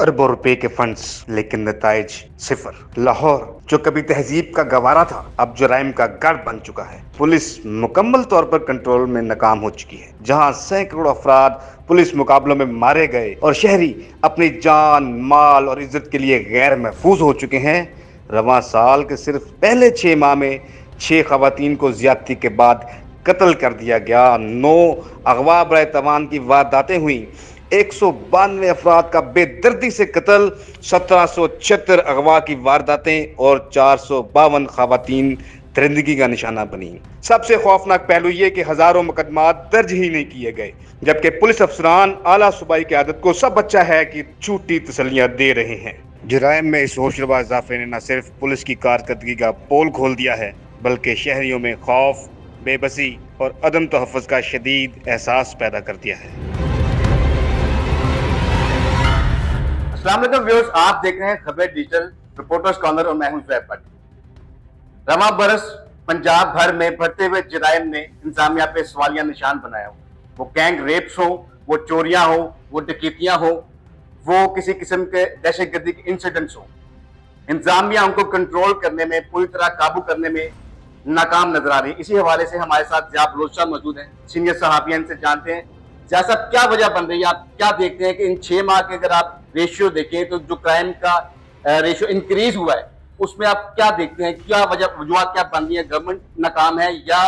अरबों रुपए के फंड्स, लेकिन नताइज सिफर। लाहौर जो कभी तहजीब का गवारा था, अब जुराइम का गढ़ बन चुका है। पुलिस मुकम्मल तौर पर कंट्रोल में नाकाम हो चुकी है। जहां सैकड़ों अफराद पुलिस मुकाबलों में मारे गए और शहरी अपनी जान, माल और इज्जत के लिए गैर महफूज हो चुके हैं, रवां साल के सिर्फ पहले 6 माह में 6 खवातीन को ज्यादती के बाद कत्ल कर दिया गया। 9 अगवा बड़े तवान की वारदातें हुई, 192 अफराद का बेदर्दी से कत्ल, 1776 अगवा की वारदातें और 452 खवातीन दरिंदगी का निशाना बनी। सबसे खौफनाक पहलू ये कि हजारों मुकदमात दर्ज ही नहीं किए गए, जबकि पुलिस अफसरान आला सूबाई की आदत को सब अच्छा है कि झूठी तसल्लियां दे रहे हैं। जुराइम में इस होशरुबा इजाफे ने न सिर्फ पुलिस की कारकर्दगी का पोल खोल दिया है, बल्कि शहरियों में खौफ, बेबसी और अदम तहफ़्फ़ुज़ का शदीद एहसास पैदा कर दिया है। अस्सलाम वालेकुम व्यूअर्स, आप देख रहे हैं खबर डिजिटल रिपोर्टर्स कॉर्नर और मैं हूं ज़ुहैब भट्ट। रवां बरस पंजाब भर में बढ़ते हुए जुराइम ने इंतजामिया पे सवालिया निशान बनाया हो। वो गैंग रेप्स हो, वो चोरियां हो, वो डकैतियां हो, वो किसी किस्म के दहशतगर्दी के इंसिडेंट्स हो, इंतजामिया उनको कंट्रोल करने में, पूरी तरह काबू करने में नाकाम नजर आ रही है। इसी हवाले से हमारे साथ ज़िया बलोच साहब मौजूद हैं, सीनियर सहाफ़ी, इनसे जानते हैं ज़िया साहब क्या वजह बन रही है, आप क्या देखते हैं कि इन 6 माह के अगर आप रेशियो देखें तो जो क्राइम का रेशियो इंक्रीज हुआ है उसमें आप क्या देखते हैं, क्या वजूहत क्या बन रही है? गवर्नमेंट नाकाम है या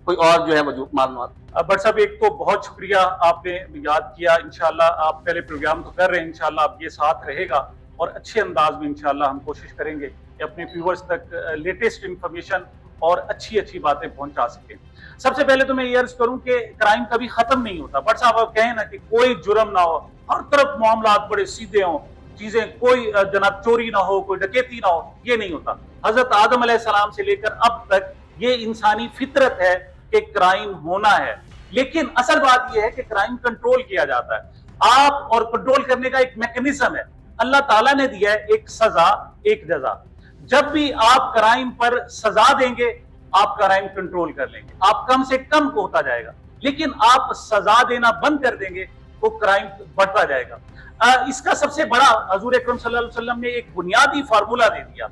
कोई और जो है मालूमात? बट साहब, एक तो बहुत शुक्रिया, आपने याद किया। इंशाल्लाह आप पहले प्रोग्राम तो कर रहे हैं, इंशाल्लाह आप ये साथ रहेगा और अच्छे अंदाज में इंशाल्लाह हम कोशिश करेंगे कि अपने व्यूअर्स तक लेटेस्ट इंफॉर्मेशन और अच्छी अच्छी बातें पहुंचा सकें। सबसे पहले तो मैं ये अर्ज करूं कि क्राइम कभी खत्म नहीं होता। बट साहब आप कहें ना कि कोई जुर्म ना हो, हर तरफ मामला बड़े सीधे हों, चीजें कोई जनाब चोरी ना हो, कोई डकैती ना हो, ये नहीं होता। हजरत आदम अलैहिस्सलाम से लेकर अब तक ये इंसानी फितरत है कि क्राइम होना है, लेकिन असल बात यह है कि क्राइम कंट्रोल किया जाता है। आप और कंट्रोल करने का एक मैकेनिज्म है, अल्लाह ताला ने दिया है, एक सजा एक जजा। जब भी आप क्राइम पर सजा देंगे आप क्राइम कंट्रोल कर लेंगे, आप कम से कम को होता जाएगा। लेकिन आप सजा देना बंद कर देंगे तो क्राइम बढ़ता जाएगा। इसका सबसे बड़ा हजूर अकरम सल्लल्लाहु अलैहि वसल्लम ने एक बुनियादी फार्मूला दे दिया।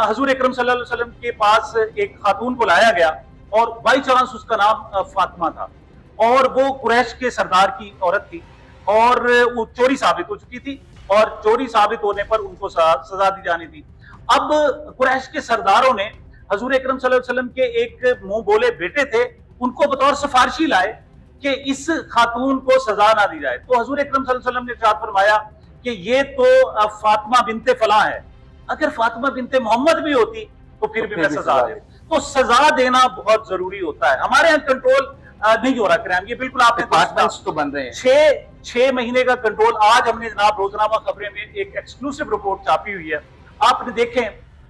हजूर अकरम सल्लल्लाहु अलैहि वसल्लम के पास एक खातून को लाया गया और बाई चांस उसका नाम फातिमा था और वो कुरैश के सरदार की औरत थी और वो चोरी साबित हो चुकी थी और चोरी साबित होने पर उनको सजा दी जानी थी। अब कुरैश के सरदारों ने हजूर अकरम सल्लल्लाहु अलैहि वसल्लम के एक मुंह बोले बेटे थे, उनको बतौर सिफारिशी लाए कि इस खातून को सजा ना दी जाए। तो हजूर अकरम सल्लल्लाहु अलैहि वसल्लम ने इरशाद फरमाया कि ये तो फातिमा बिनते फलां है, अगर फातिमा बिनते मोहम्मद भी होती तो फिर भी मैं सजा दे। तो सजा देना बहुत जरूरी होता है। हमारे यहाँ कंट्रोल नहीं हो रहा क्राइम, ये बिल्कुल आपने तो बन रहे हैं। 6 महीने का कंट्रोल। आज हमने जनाब रोजनामा खबरें में एक एक्सक्लूसिव रिपोर्ट छापी हुई है, आपने देखें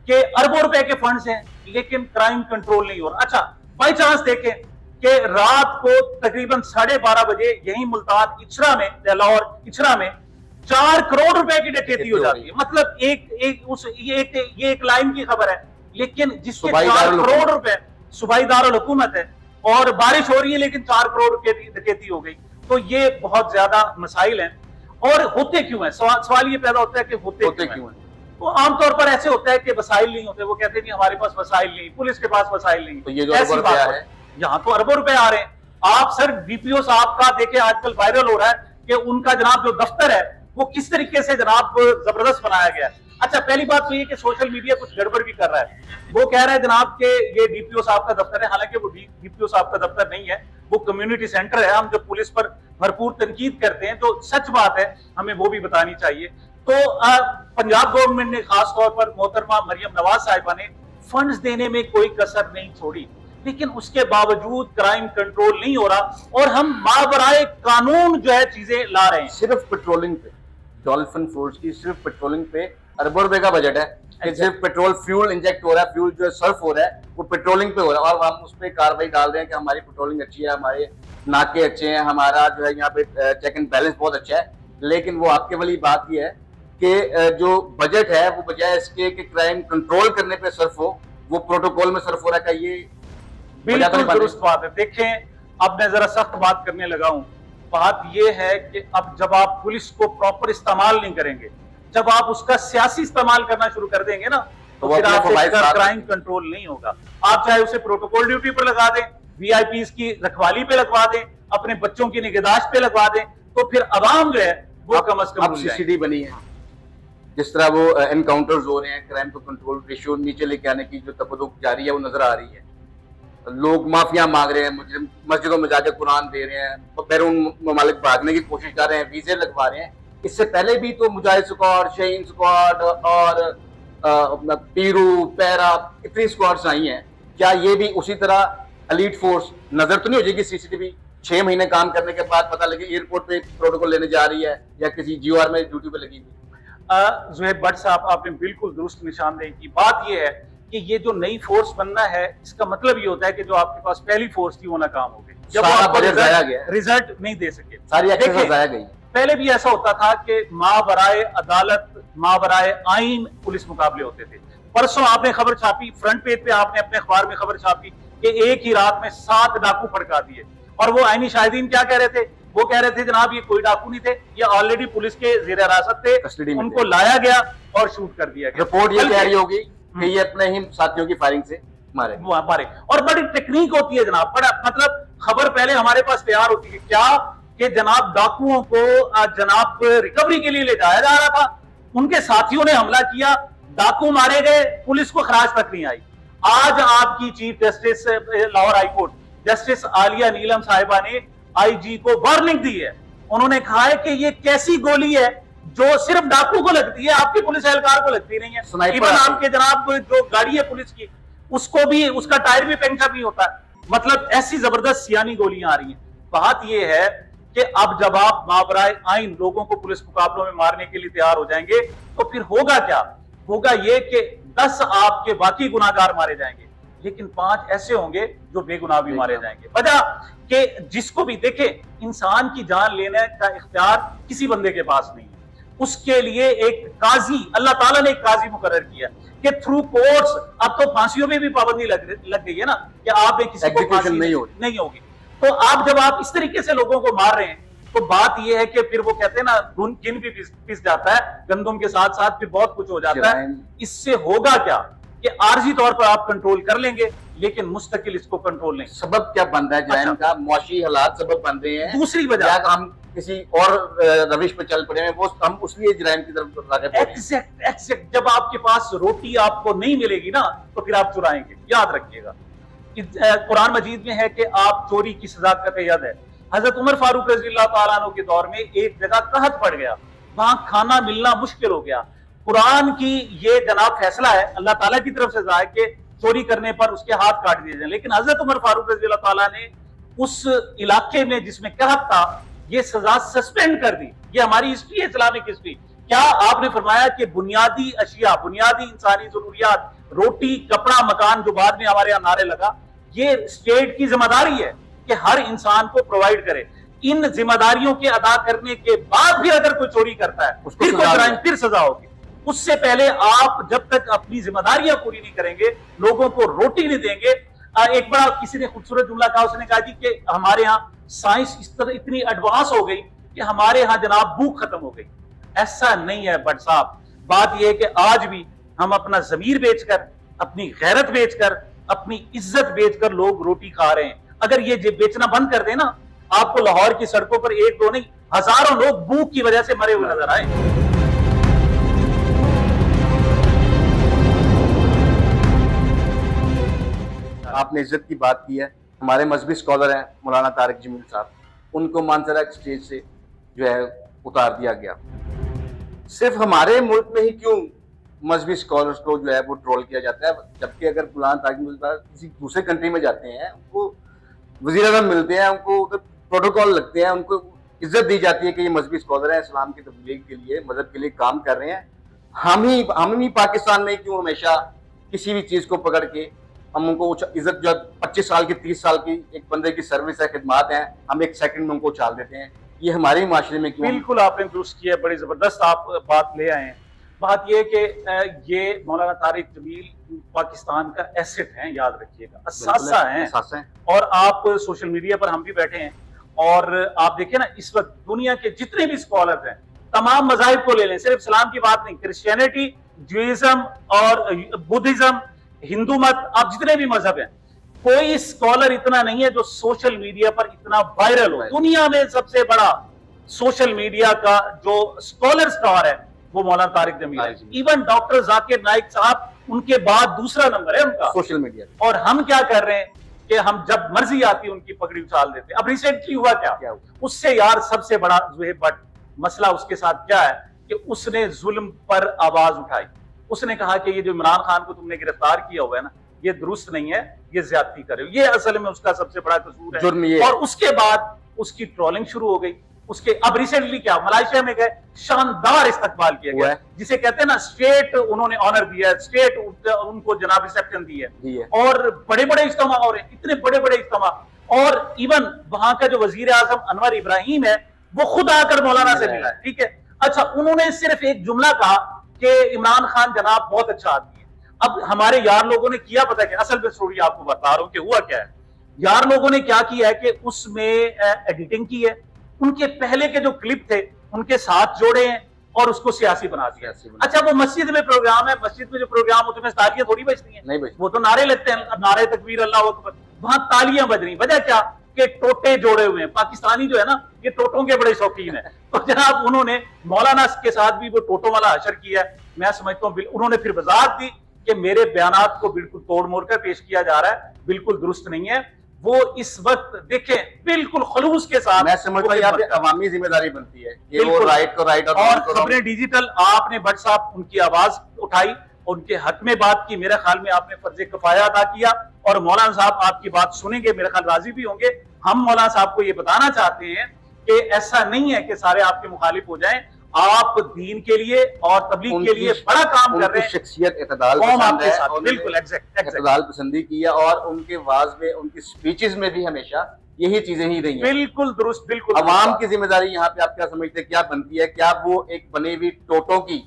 कि अरबों रुपए के फंड्स हैं लेकिन क्राइम कंट्रोल नहीं हो रहा। अच्छा, बाई चांस देखें कि रात को तकरीबन 12:30 बजे यही मुल्तान इचरा में, लाहौर इचरा में 4 करोड़ रुपए की डकैती हो जाती है। मतलब ये एक लाइन की खबर है, लेकिन जिसके 4 करोड़ रुपए, सूबाई दारुल हुकूमत है और बारिश हो रही है लेकिन 4 करोड़ रुपए की डकैती हो गई। तो ये बहुत ज्यादा मसाइल हैं। और होते क्यों है, सवाल ये पैदा होता है कि होते क्यों है। तो आमतौर पर ऐसे होता है कि वसाइल नहीं होते, वो कहते नहीं हमारे पास वसाइल नहीं, पुलिस के पास वसाइल नहीं। तो ये जो ऐसी बात है, यहाँ तो अरबों रुपए आ रहे हैं। आप सर डीपीओ साहब का देखें, आजकल वायरल हो रहा है कि उनका जनाब जो दफ्तर है वो किस तरीके से जनाब जबरदस्त बनाया गया है। अच्छा, पहली बात तो ये कि सोशल मीडिया कुछ गड़बड़ भी कर रहा है। वो कह रहा है जनाब के ये डीपीओ साहब का दफ्तर है, हालांकि वो डीपीओ साहब का दफ्तर नहीं है, वो कम्युनिटी सेंटर है। हम जो पुलिस पर भरपूर तनकीद करते हैं, तो सच बात है, हमें वो भी बतानी चाहिए। तो पंजाब गवर्नमेंट ने खासतौर पर मोहतरमा मरियम नवाज साहिबा ने फंड्स देने में कोई कसर नहीं छोड़ी, लेकिन उसके बावजूद क्राइम कंट्रोल नहीं हो रहा और हम मावराए कानून जो है चीजें ला रहे हैं। सिर्फ पेट्रोलिंग पे, डॉल्फिन फोर्स की सिर्फ पेट्रोलिंग पे अरबों रुपए का बजट है। सिर्फ पेट्रोल फ्यूल इंजेक्ट हो रहा है, फ्यूल जो है सर्फ हो रहा है, वो पेट्रोलिंग पे हो रहा है और हम उस पर कार्रवाई डाल रहे हैं कि हमारी पेट्रोलिंग अच्छी है, हमारे नाके अच्छे हैं, हमारा जो है यहाँ पे चेक एंड बैलेंस बहुत अच्छा है। लेकिन वो आपके वाली बात ये है कि जो बजट है वो बजाय इसके कि क्राइम कंट्रोल करने पे सर्फ हो, वो प्रोटोकॉल में सर्फ हो रहा है। ये बिल्कुल दुरुस्त बात है। देखें, अब मैं जरा सख्त बात करने लगा हूं, बात यह है कि अब जब आप पुलिस को प्रॉपर इस्तेमाल नहीं करेंगे, जब आप उसका सियासी इस्तेमाल करना शुरू कर देंगे ना, तो फिर आपका क्राइम कंट्रोल नहीं होगा। आप चाहे उसे प्रोटोकॉल ड्यूटी पर लगा दें, वीआईपीज की रखवाली पे लगवा दें, अपने बच्चों की निगहदाश्त पे लगवा दें, तो फिर अवाम जो है वो कम से कम सीसीडी बनी है। जिस तरह वो एनकाउंटर्स हो रहे हैं, क्राइम को कंट्रोल रेशियो नीचे लेके आने की जो तकदुक जारी है वो नजर आ रही है। लोग माफिया मांग रहे हैं, मस्जिदों में जाकर कुरान दे रहे हैं, बैरून ममालिक भागने की कोशिश कर रहे हैं, वीजे लगवा रहे हैं। इससे पहले भी तो मुजाहिद स्क्वाड, शहीन स्क्वाड और पीरू, पैरा, इतनी स्क्वाड्स आई हैं। क्या ये भी उसी तरह एलीट फोर्स नजर तो नहीं हो जाएगी? सीसीटीवी 6 महीने काम करने के बाद पता लगे एयरपोर्ट पे प्रोटोकॉल लेने जा रही है या किसी जीओआर में ड्यूटी पे लगी हुई। ज़ुहैब भट्ट साहब, आपने बिल्कुल दुरुस्त निशानदेही की। बात यह है कि ये जो नई फोर्स बनना है, इसका मतलब ये होता है कि जो आपके पास पहली फोर्स थी वो नाकाम हो गई, जब रिजल्ट नहीं दे सके, सारी एक्सरसाइज जाया गई। पहले भी ऐसा होता था कि मावराए अदालत, मावराए आईन पुलिस मुकाबले होते थे। परसों आपने खबर छापी, फ्रंट पेज पे आपने अपने अखबार में खबर छापी कि एक ही रात में 7 डाकू फड़का दिए, और वो आईनी शाहिदीन क्या कह रहे थे? वो कह रहे थे जनाब ये कोई डाकू नहीं थे, ये ऑलरेडी पुलिस के जेर हिरासत थे, उनको लाया गया और शूट कर दिया गया। रिपोर्ट ये कह रही होगी कि ये अपने ही साथियों की फायरिंग से मारे। और बड़ी टेक्निक होती है जनाब, बड़ा मतलब खबर पहले हमारे पास तैयार होती है क्या कि जनाब डाकुओं को जनाब रिकवरी के लिए ले जाया जा रहा था, उनके साथियों ने हमला किया, डाकू मारे गए, पुलिस को खराज तक नहीं आई। आज आपकी chief justice Lahore high court justice Aliya Neelam साहिबा ने आईजी को वार्निंग दी है। उन्होंने कहा है कि ये कैसी गोली है जो सिर्फ डाकू को लगती है, आपके पुलिस एहलकार को लगती नहीं है। इवन आपके जनाब जो गाड़ी है पुलिस की, उसको भी, उसका टायर भी पंक्चर नहीं होता है। मतलब ऐसी जबरदस्त सियानी गोलियां आ रही हैं। बात यह है कि अब जब आप मावराए आइन लोगों को पुलिस मुकाबलों में मारने के लिए तैयार हो जाएंगे, तो फिर होगा क्या? होगा ये कि 10 आपके बाकी गुनाहगार मारे जाएंगे, लेकिन 5 ऐसे होंगे जो बेगुनाह भी मारे जाएंगे। वजह कि जिसको भी देखे, इंसान की जान लेने का इख्तियार किसी बंदे के पास नहीं है। उसके लिए एक काजी, अल्लाह ताला ने एक काजी मुकर्रर किया कि थ्रू कोर्ट्स, अब तो फांसियों में भी पाबंदी लग गई है ना कि आप किसी को फांसी नहीं होगी। तो आप जब आप इस तरीके से लोगों को मार रहे हैं, तो बात यह है कि फिर वो कहते हैं ना, गिन भी पिस जाता है गंदम के साथ साथ, फिर बहुत कुछ हो जाता है। इससे होगा क्या कि आर्जी तौर पर आप कंट्रोल कर लेंगे, लेकिन मुस्तकिल इसको कंट्रोल नहीं। सबब क्या बन रहा है जराइम का? मुआशी हालात सबब बन रहे हैं। दूसरी वजह हम किसी और रविश पे चल पड़े हैं, वो हम उसलिए जराइम की तरफ एग्जैक्ट। जब आपके पास रोटी आपको नहीं मिलेगी ना, तो फिर आप चुराएंगे। याद रखिएगा, कुरान मजीद में है कि आप चोरी की सजा का तैयार है। हजरत उमर फारूक रज़ियल्लाहु ताला अन्हु के दौर में एक जगह कहत पड़ गया, वहां खाना मिलना मुश्किल हो गया। कुरान की ये जनाब फैसला है, अल्लाह ताला की तरफ से है कि चोरी करने पर उसके हाथ काट दिए जाए, लेकिन हजरत उमर फारूक रज़ियल्लाहु ताला ने उस इलाके में जिसमें कहत था, ये सजा सस्पेंड कर दी। ये हमारी हिस्ट्री है, इस्लामिक हिस्ट्री। क्या आपने फरमाया कि बुनियादी अशिया, बुनियादी इंसानी जरूरियात, रोटी, कपड़ा, मकान, जो बाद में हमारे यहाँ नारे लगा, ये स्टेट की जिम्मेदारी है कि हर इंसान को प्रोवाइड करे। इन जिम्मेदारियों के अदा करने के बाद भी अगर कोई चोरी करता है, फिर सजा होगी। उससे पहले आप जब तक अपनी जिम्मेदारियां पूरी नहीं करेंगे, लोगों को रोटी नहीं देंगे। एक बड़ा किसी ने खूबसूरत जुमला कहा, उसने कहा जी कि हमारे यहाँ साइंस इस तरह इतनी एडवांस हो गई कि हमारे यहाँ जनाब भूख खत्म हो गई। ऐसा नहीं है भट्ट साहब। बात यह है कि आज भी हम अपना जमीर बेचकर, अपनी गैरत बेचकर, अपनी इज्जत बेचकर लोग रोटी खा रहे हैं। अगर ये बेचना बंद कर देना, आपको लाहौर की सड़कों पर 1-2 नहीं, हजारों लोग भूख की वजह से मरे हुए नजर आए। आपने इज्जत की बात की है। हमारे मजहबी स्कॉलर हैं मौलाना तारिक जमील साहब, उनको मानसरा स्टेज से जो है उतार दिया गया। सिर्फ हमारे मुल्क में ही क्यों मजहबी स्कॉलर्स को जो है वो ट्रोल किया जाता है, जबकि अगर मौलाना तारिक जमील साहब किसी दूसरे कंट्री में जाते हैं, उनको वज़ीर-ए-आज़म मिलते हैं, उनको प्रोटोकॉल लगते हैं, उनको इज्जत दी जाती है कि ये मजहबी स्कॉलर हैं, इस्लाम की तबलीग के लिए, मजहब के लिए काम कर रहे हैं। हम ही पाकिस्तान में क्यों हमेशा किसी भी चीज़ को पकड़ के हम उनको इज्जत, जो 25 साल की 30 साल की एक बंदे की सर्विस है, खिदमात है, हम 1 सेकंड में उनको उछाल देते हैं। ये हमारे माशरे में क्यों? बिल्कुल आपने दुरुस्त किया, बड़ी जबरदस्त आप बात ले आए हैं। बात यह कि ये मौलाना तारिक जमील पाकिस्तान का एसेट है, याद रखिएगा, असासा है। और आप सोशल मीडिया पर हम भी बैठे हैं, और आप देखिए ना, इस वक्त दुनिया के जितने भी स्कॉलर्स हैं, तमाम मजाहिब को ले लें, सिर्फ इस्लाम की बात नहीं, क्रिश्चियनिटी, ज्यूइज्म और बुद्धिज्म, हिंदू मत, आप जितने भी मजहब हैं, कोई स्कॉलर इतना नहीं है जो सोशल मीडिया पर इतना वायरल हो। दुनिया में सबसे बड़ा सोशल मीडिया का जो स्कॉलर स्टार है वो मौलाना तारिक जमील है। इवन डॉक्टर जाकिर नाइक साहब उनके बाद दूसरा नंबर है उनका सोशल मीडिया। और हम क्या कर रहे हैं कि हम जब मर्जी आती है उनकी पगड़ी उछाल देते हैं। अब रिसेंटली हुआ क्या हुआ? उससे यार सबसे बड़ा ज़ुहैब भट्ट, मसला उसके साथ क्या है कि उसने जुल्म पर आवाज उठाई। उसने कहा कि ये जो इमरान खान को तुमने गिरफ्तार किया हुआ है ना, ये दुरुस्त नहीं है, ये ज्यादती करे, ये असल में उसका सबसे बड़ा कसूर है। और उसके बाद उसकी ट्रोलिंग शुरू हो गई। उसके अब रिसेंटली क्या, मलेशिया में गए, शानदार इस्तकबाल किया गया, जिसे कहते हैं ना स्टेट उन्होंने ऑनर दिया, स्टेट उनको जनाब रिसेप्शन दी है, और बड़े बड़े इज्तिमा हो रहे हैं, इतने बड़े बड़े इज्तिमा। और इवन वहां का जो वजीर आजम अनवर इब्राहिम है वो खुद आकर मौलाना से मिला है, ठीक है। अच्छा, उन्होंने सिर्फ एक जुमला कहा कि इमरान खान जनाब बहुत अच्छा आदमी है। अब हमारे यार लोगों ने किया, पता है कि असल में स्टोरी आपको बता रहा हूं कि हुआ क्या है। यार लोगों ने क्या किया है कि उसमें एडिटिंग की है, उनके पहले के जो क्लिप थे उनके साथ जोड़े हैं और उसको सियासी बना दिया। अच्छा, वो मस्जिद में प्रोग्राम है, मस्जिद में जो प्रोग्राम होते हैं तालियां थोड़ी बजती हैं, नहीं बजती, वो तो नारे लगते हैं, नारे तकबीर अल्लाह अकबर, वहां तालियां बज रही। वजह क्या कि टोटे जोड़े हुए हैं। पाकिस्तानी जो है ना, ये टोटों के बड़े शौकीन है। तो जनाब उन्होंने मौलाना के साथ भी वो टोटो वाला हशर किया है। मैं समझता हूँ उन्होंने फिर वजाहत दी कि मेरे बयानात को बिल्कुल तोड़ मोड़ कर पेश किया जा रहा है, बिल्कुल दुरुस्त नहीं है। वो इस वक्त देखें बिल्कुल खलूस के साथ, मैं समझता हूं यहाँ पे अवामी जिम्मेदारी बनती है कि वो राइट को राइट और खबरें डिजिटल। आपने भट्ट साहब उनकी आवाज उठाई, उनके हक में बात की, मेरे ख्याल में आपने फर्ज कफाया अदा किया, और मौलाना साहब आपकी बात सुनेंगे, मेरे ख्याल राजी भी होंगे। हम मौलाना साहब को ये बताना चाहते हैं कि ऐसा नहीं है कि सारे आपके मुखालिफ हो जाएं, आप दीन के लिए और तबलीग के लिए बड़ा काम कर रहे हैं। शख्सियत इत्तेदाल बिल्कुल इत्तेदाल पसंदी की है, और उनके वाज में, उनकी स्पीचेस में भी हमेशा यही चीजें ही रही हैं। बिल्कुल दुरुस्त, बिल्कुल। अवाम की जिम्मेदारी यहाँ पे आप क्या समझते हैं, क्या बनती है? क्या वो एक बनी हुई टोटो की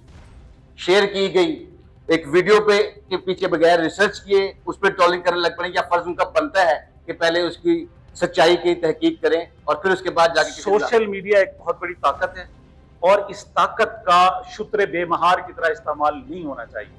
शेयर की गई एक वीडियो पे के पीछे बगैर रिसर्च किए उस पर ट्रोलिंग करने लग पड़े, या फर्ज उनका बनता है कि पहले उसकी सच्चाई की तहकीक करें और फिर उसके बाद जाके? सोशल मीडिया एक बहुत बड़ी ताकत है, और इस ताकत का शुक्र बेमहार की तरह इस्तेमाल नहीं होना चाहिए।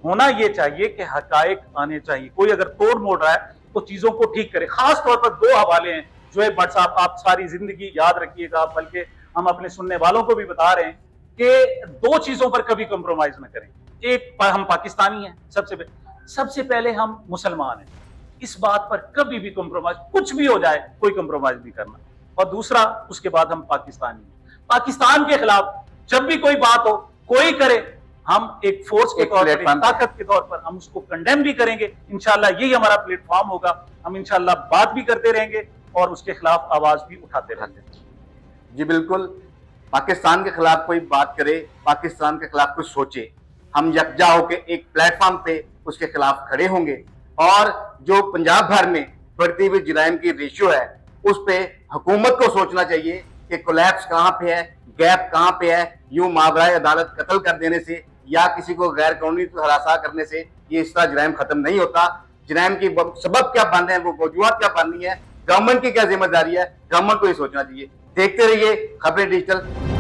होना यह चाहिए कि हकायक आने चाहिए। कोई अगर तोड़ मोड़ रहा है तो चीजों को ठीक करे। खास तौर पर दो हवाले हैं ज़ुहैब भट्ट साहब, आप सारी जिंदगी याद रखिएगा, बल्कि हम अपने सुनने वालों को भी बता रहे हैं कि दो चीजों पर कभी कंप्रोमाइज न करें। एक, हम पाकिस्तानी हैं, सबसे पहले हम मुसलमान हैं, इस बात पर कभी भी कंप्रोमाइज, कुछ भी हो जाए कोई कंप्रोमाइज नहीं करना। और दूसरा, उसके बाद हम पाकिस्तानी हैं। पाकिस्तान के खिलाफ जब भी कोई बात हो, कोई करे, हम एक फोर्स के तौर पर, ताकत के तौर पर हम उसको कंडेम भी करेंगे। इंशाल्लाह यही हमारा प्लेटफॉर्म होगा। हम इंशाल्लाह बात भी करते रहेंगे और उसके खिलाफ आवाज भी उठाते रहेंगे। जी बिल्कुल, पाकिस्तान के खिलाफ कोई बात करे, पाकिस्तान के खिलाफ कुछ सोचे, हम यकजा होकर एक प्लेटफॉर्म पे उसके खिलाफ खड़े होंगे। और जो पंजाब भर में बढ़ती हुई जराइम की रेशियो है, उस पे हुकूमत को सोचना चाहिए कि कोलैप्स कहाँ पे है, गैप कहाँ पे है। यूं मावराए अदालत कत्ल कर देने से या किसी को गैर कानूनी हरासा करने से ये इस तरह जराइम खत्म नहीं होता। जराइम की सबब क्या बन रहे हैं, वो वजूहत क्या बननी है, गवर्नमेंट की क्या जिम्मेदारी है, गवर्नमेंट को ये सोचना चाहिए। देखते रहिए खबरें डिजिटल।